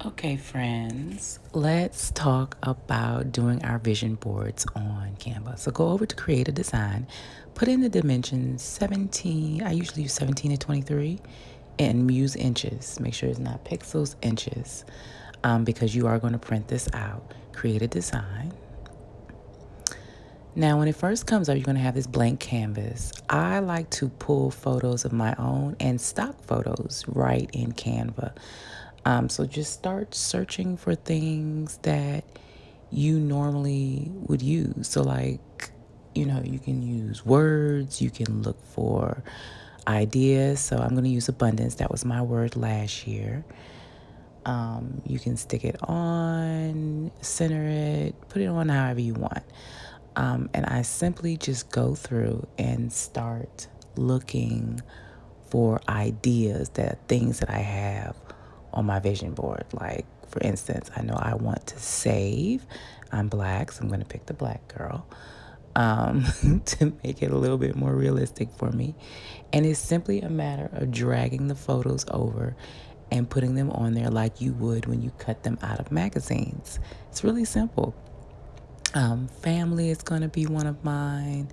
Okay, friends, let's talk about doing our vision boards on Canva. So go over to create a design, put in the dimensions 17. I usually use 17 to 23 and use inches. Make sure it's not pixels, inches, because you are going to print this out. Create a design. Now, when it first comes up, you're going to have this blank canvas. I like to pull photos of my own and stock photos right in Canva. So just start searching for things that you normally would use. So, like, you can use words, you can look for ideas. So, I'm going to use abundance. That was my word last year. You can stick it on, center it, put it on however you want. And I simply just go through and start looking for ideas, that things that I have on my vision board. Like, for instance, I know I want to save. I'm black, so I'm going to pick the black girl to make it a little bit more realistic for me. And it's simply a matter of dragging the photos over and putting them on there like you would when you cut them out of magazines. It's really simple. Family is going to be one of mine.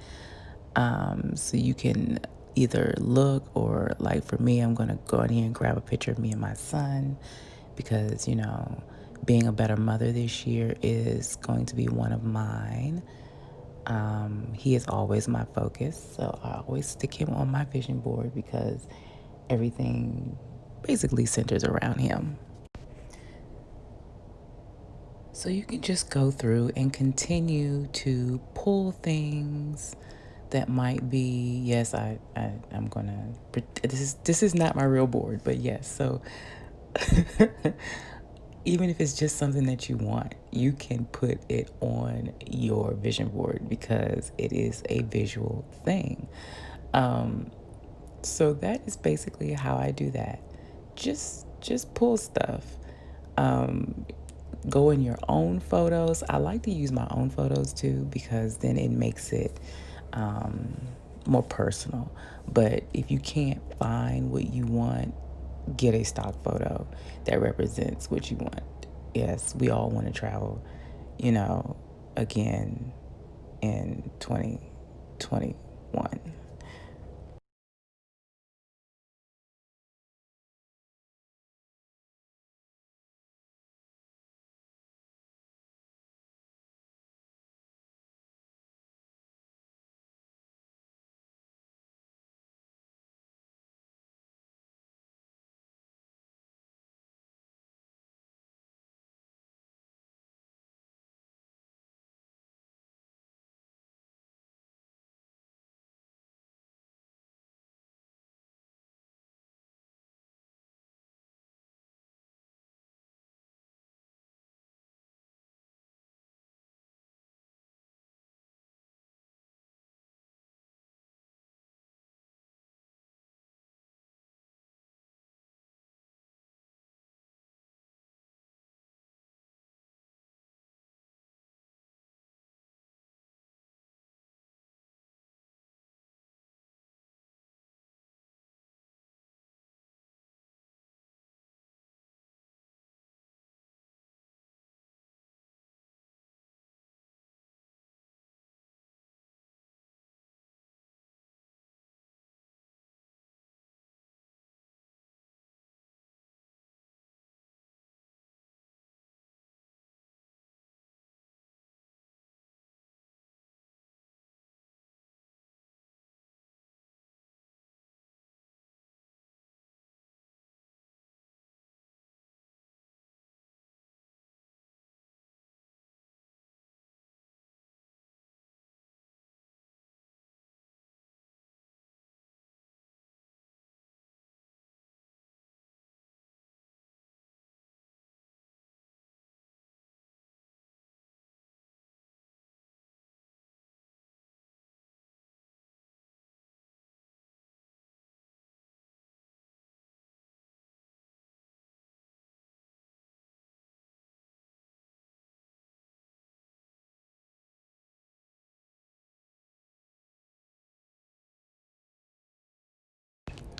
So you can either look or, like, for me, I'm going to go in here and grab a picture of me and my son because, being a better mother this year is going to be one of mine. He is always my focus, so I always stick him on my vision board because everything basically centers around him. So you can just go through and continue to pull things that might be, yes, I'm gonna, this is not my real board, but yes. So even if it's just something that you want, you can put it on your vision board because it is a visual thing. Um, so that is basically how I do that. Just pull stuff. Um, Go in your own photos. I like to use my own photos too because then it makes it um, more personal. But if you can't find what you want, get a stock photo that represents what you want. Yes, we all want to travel, you know, again in 2021.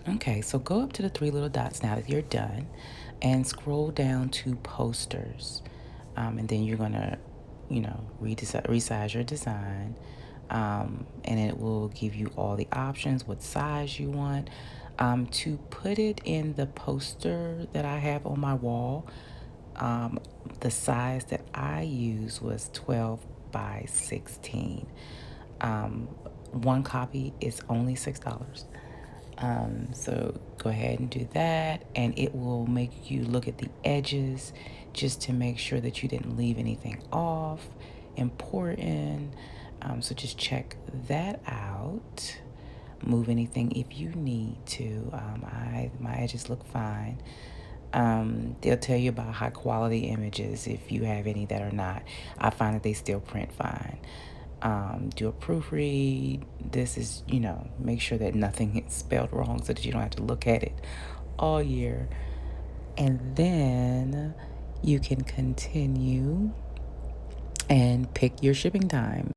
Okay, so go up to the three little dots now that you're done and scroll down to posters. And then you're going to, resize your design. And it will give you all the options, what size you want. To put it in the poster that I have on my wall, um, the size that I used was 12 by 16. Um, one copy is only $6. So go ahead and do that, and it will make you look at the edges just to make sure that you didn't leave anything off important. So just check that out. Move anything if you need to. My edges look fine. They'll tell you about high quality images if you have any that are not. I find that they still print fine. Do a proofread. This is, make sure that nothing is spelled wrong so that you don't have to look at it all year. And then you can continue and pick your shipping time.